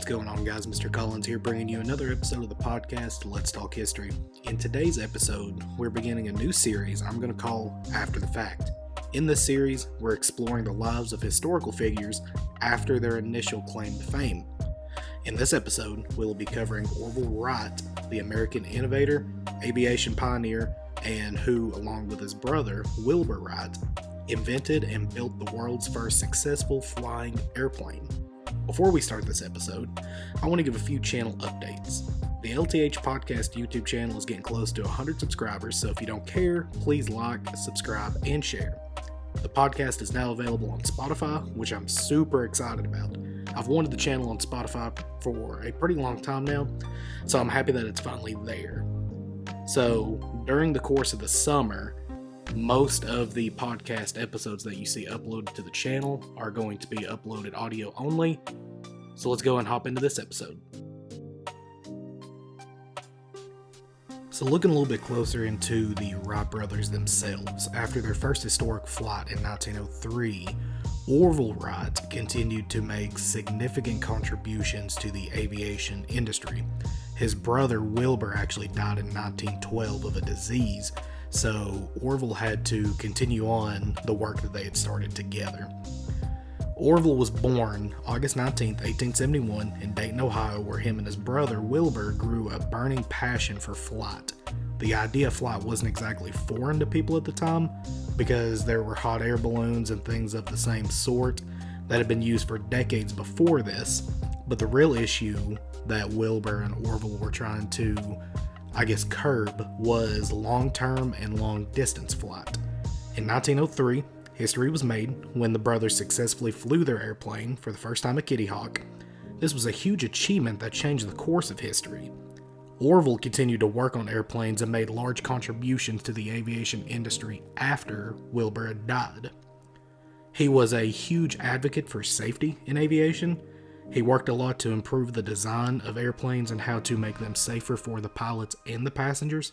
What's going on, guys? Mr. Collins here, bringing you another episode of the podcast, Let's Talk History. In today's episode, we're beginning a new series I'm going to call After the Fact. In this series, we're exploring the lives of historical figures after their initial claim to fame. In this episode, we'll be covering Orville Wright, the American innovator, aviation pioneer, and who, along with his brother, Wilbur Wright, invented and built the world's first successful flying airplane. Before we start this episode, I want to give a few channel updates. The LTH Podcast YouTube channel is getting close to 100 subscribers, so if you don't care, please like, subscribe, and share. The podcast is now available on Spotify, which I'm super excited about. I've wanted the channel on Spotify for a pretty long time now, so I'm happy that it's finally there. So, during the course of the summer, most of the podcast episodes that you see uploaded to the channel are going to be uploaded audio only. So let's go and hop into this episode. So looking a little bit closer into the Wright brothers themselves, after their first historic flight in 1903, Orville Wright continued to make significant contributions to the aviation industry. His brother Wilbur actually died in 1912 of a disease, so Orville had to continue on the work that they had started together. Orville was born August 19, 1871 in Dayton, Ohio, where him and his brother Wilbur grew a burning passion for flight. The idea of flight wasn't exactly foreign to people at the time, because there were hot air balloons and things of the same sort that had been used for decades before this, but the real issue that Wilbur and Orville were trying to curb was long-term and long-distance flight. In 1903, history was made when the brothers successfully flew their airplane for the first time at Kitty Hawk. This was a huge achievement that changed the course of history. Orville continued to work on airplanes and made large contributions to the aviation industry after Wilbur had died. He was a huge advocate for safety in aviation. He worked a lot to improve the design of airplanes and how to make them safer for the pilots and the passengers.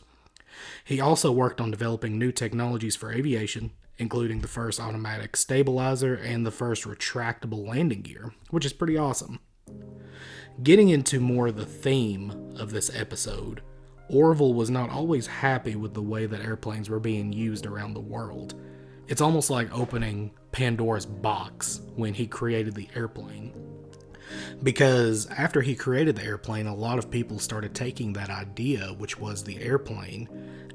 He also worked on developing new technologies for aviation, including the first automatic stabilizer and the first retractable landing gear, which is pretty awesome. Getting into more of the theme of this episode, Orville was not always happy with the way that airplanes were being used around the world. It's almost like opening Pandora's box when he created the airplane. Because after he created the airplane, a lot of people started taking that idea, which was the airplane,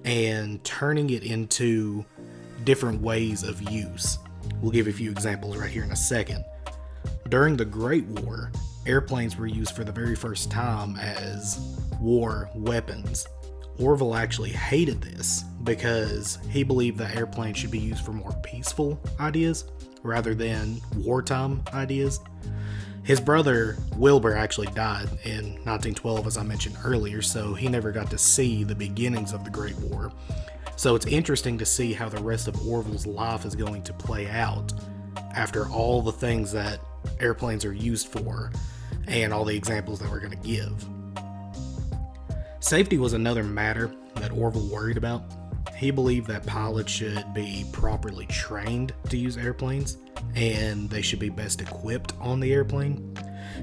and turning it into different ways of use. We'll give a few examples right here in a second. During the Great War, airplanes were used for the very first time as war weapons. Orville actually hated this because he believed that airplanes should be used for more peaceful ideas rather than wartime ideas. His brother Wilbur actually died in 1912, as I mentioned earlier, so he never got to see the beginnings of the Great War. So it's interesting to see how the rest of Orville's life is going to play out after all the things that airplanes are used for and all the examples that we're going to give. Safety was another matter that Orville worried about. He believed that pilots should be properly trained to use airplanes, and they should be best equipped on the airplane.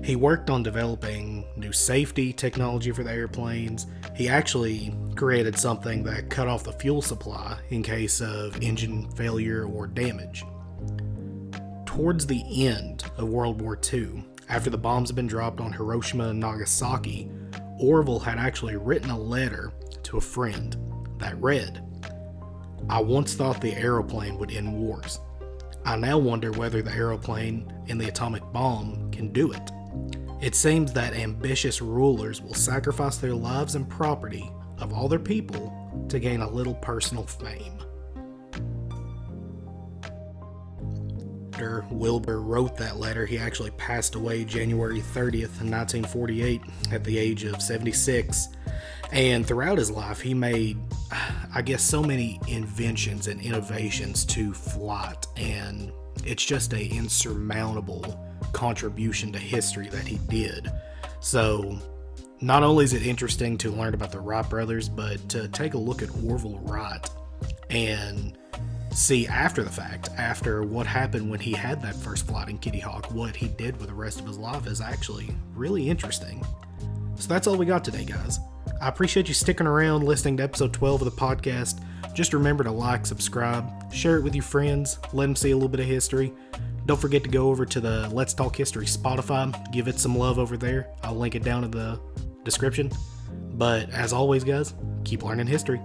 He worked on developing new safety technology for the airplanes. He actually created something that cut off the fuel supply in case of engine failure or damage. Towards the end of World War II, after the bombs had been dropped on Hiroshima and Nagasaki, Orville had actually written a letter to a friend that read, "I once thought the aeroplane would end wars. I now wonder whether the aeroplane and the atomic bomb can do it. It seems that ambitious rulers will sacrifice their lives and property of all their people to gain a little personal fame." After Wilbur wrote that letter, he actually passed away January 30th, 1948 at the age of 76. And throughout his life, he made, so many inventions and innovations to flight, and it's just an insurmountable contribution to history that he did. So, not only is it interesting to learn about the Wright brothers, but to take a look at Orville Wright and see after the fact, after what happened when he had that first flight in Kitty Hawk, what he did with the rest of his life is actually really interesting. So that's all we got today, guys. I appreciate you sticking around listening to episode 12 of the podcast. Just remember to like, subscribe, share it with your friends, let them see a little bit of history. Don't forget to go over to the Let's Talk History Spotify, give it some love over there. I'll link it down in the description. But as always, guys, keep learning history.